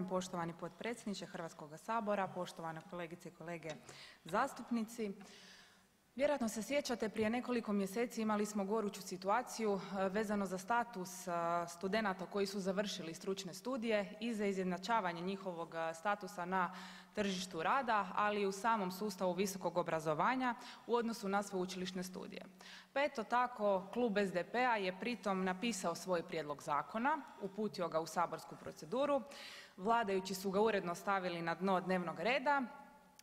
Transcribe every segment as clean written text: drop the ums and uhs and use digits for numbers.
Poštovani potpredsjedniče Hrvatskoga sabora, poštovane kolegice i kolege zastupnici. Vjerojatno se sjećate, prije nekoliko mjeseci imali smo goruću situaciju vezano za status studenata koji su završili stručne studije i za izjednačavanje njihovog statusa na tržištu rada, ali i u samom sustavu visokog obrazovanja u odnosu na sveučilišne studije. Pa eto tako Klub SDP-a je pritom napisao svoj prijedlog zakona, uputio ga u saborsku proceduru, vladajući su ga uredno stavili na dno dnevnog reda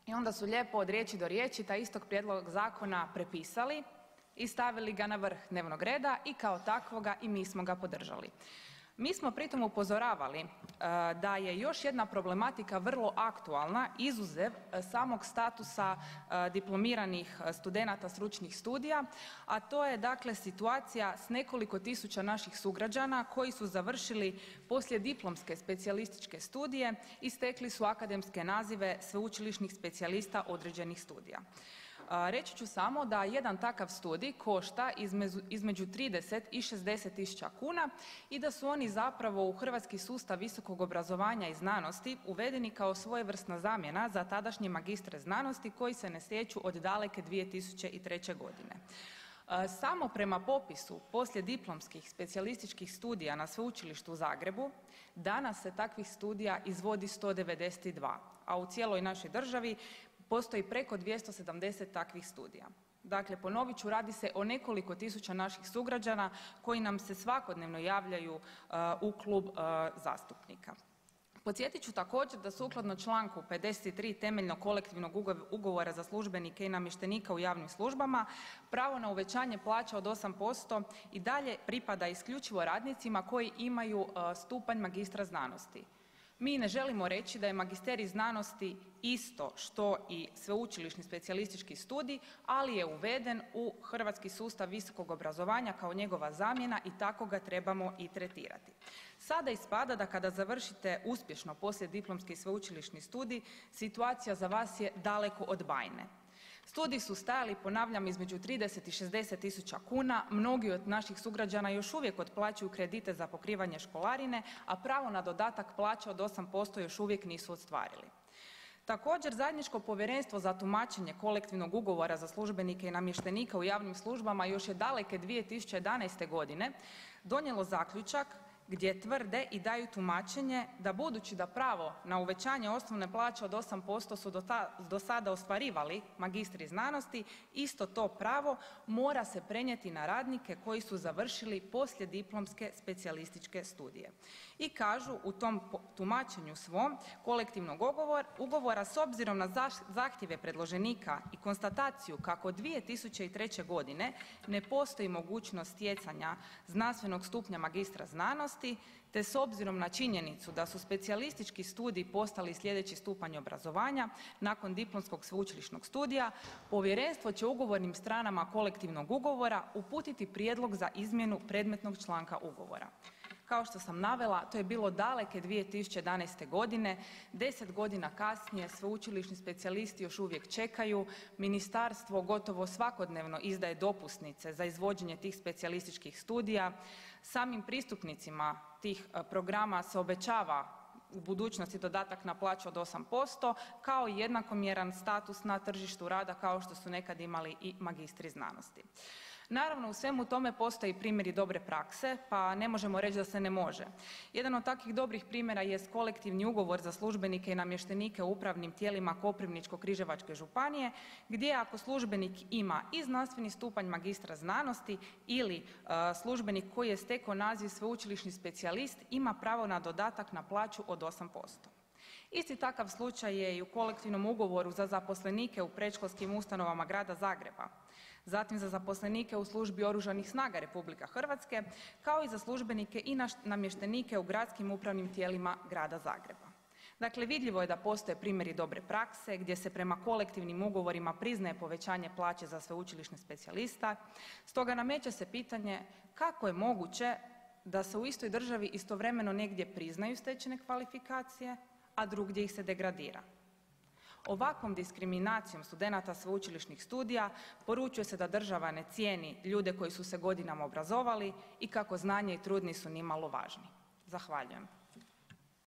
i onda su lijepo od riječi do riječi taj istog prijedlog zakona prepisali i stavili ga na vrh dnevnog reda i kao takvoga i mi smo ga podržali. Mi smo pritom upozoravali da je još jedna problematika vrlo aktualna izuzev samog statusa diplomiranih studenata stručnih studija, a to je dakle situacija s nekoliko tisuća naših sugrađana koji su završili poslijediplomske specijalističke studije i stekli su akademske nazive sveučilišnih specijalista određenih studija. Reći ću samo da jedan takav studij košta između 30 i 60 tisuća kuna i da su oni zapravo u hrvatski sustav visokog obrazovanja i znanosti uvedeni kao svojevrsna zamjena za tadašnje magistre znanosti koji se ne stječu od daleke 2003. godine. Samo prema popisu poslijediplomskih specijalističkih studija na Sveučilištu u Zagrebu danas se takvih studija izvodi 192, a u cijeloj našoj državi postoji preko 270 takvih studija. Dakle, ponovit ću, radi se o nekoliko tisuća naših sugrađana koji nam se svakodnevno javljaju u klub zastupnika. Podsjetit ću također da sukladno članku 53. temeljnog kolektivnog ugovora za službenike i namještenike u javnim službama pravo na uvećanje plaća od 8% i dalje pripada isključivo radnicima koji imaju stupanj magistra znanosti. Mi ne želimo reći da je magisterij znanosti isto što i sveučilišni specijalistički studij, ali je uveden u hrvatski sustav visokog obrazovanja kao njegova zamjena i tako ga trebamo i tretirati. Sada ispada da kada završite uspješno poslijediplomski sveučilišni studij, situacija za vas je daleko od bajne. Studiji su stajali, ponavljam, između 30 i 60 tisuća kuna, mnogi od naših sugrađana još uvijek otplaćuju kredite za pokrivanje školarine, a pravo na dodatak plaće od 8% još uvijek nisu ostvarili. Također, zajedničko povjerenstvo za tumačenje kolektivnog ugovora za službenike i namještenike u javnim službama još je daleke 2011. godine donijelo zaključak gdje tvrde i daju tumačenje da budući da pravo na uvećanje osnovne plaće od 8% su do sada ostvarivali magistri znanosti, isto to pravo mora se prenijeti na radnike koji su završili poslijediplomske specijalističke studije. I kažu u tom tumačenju svom kolektivnog ugovora s obzirom na zahtjeve predloženika i konstataciju kako 2003. godine ne postoji mogućnost stjecanja znanstvenog stupnja magistra znanosti, te s obzirom na činjenicu da su specijalistički studiji postali sljedeći stupanj obrazovanja nakon diplomskog sveučilišnog studija, povjerenstvo će ugovornim stranama kolektivnog ugovora uputiti prijedlog za izmjenu predmetnog članka ugovora. Kao što sam navela, to je bilo daleke 2011. godine, 10 godina kasnije sveučilišni specijalisti još uvijek čekaju, ministarstvo gotovo svakodnevno izdaje dopusnice za izvođenje tih specijalističkih studija, samim pristupnicima tih programa se obećava u budućnosti dodatak na plaću od 8%, kao i jednakomjeran status na tržištu rada kao što su nekad imali i magistri znanosti. Naravno, u svemu tome postoje primjeri dobre prakse, pa ne možemo reći da se ne može. Jedan od takvih dobrih primjera jest kolektivni ugovor za službenike i namještenike u upravnim tijelima Koprivničko-križevačke županije, gdje ako službenik ima i znanstveni stupanj magistra znanosti ili službenik koji je stekao naziv sveučilišni specijalist ima pravo na dodatak na plaću od 8%. Isti takav slučaj je i u kolektivnom ugovoru za zaposlenike u predškolskim ustanovama Grada Zagreba, zatim za zaposlenike u službi Oružanih snaga RH, kao i za službenike i namještenike u gradskim upravnim tijelima Grada Zagreba. Dakle, vidljivo je da postoje primjeri dobre prakse gdje se prema kolektivnim ugovorima priznaje povećanje plaće za sveučilišne specijalista, stoga nameće se pitanje kako je moguće da se u istoj državi istovremeno negdje priznaju stečene kvalifikacije, a drugdje ih se degradira. Ovakvom diskriminacijom studenata sveučilišnih studija poručuje se da država ne cijeni ljude koji su se godinama obrazovali i kako znanje i trud nisu nimalo važni. Zahvaljujem.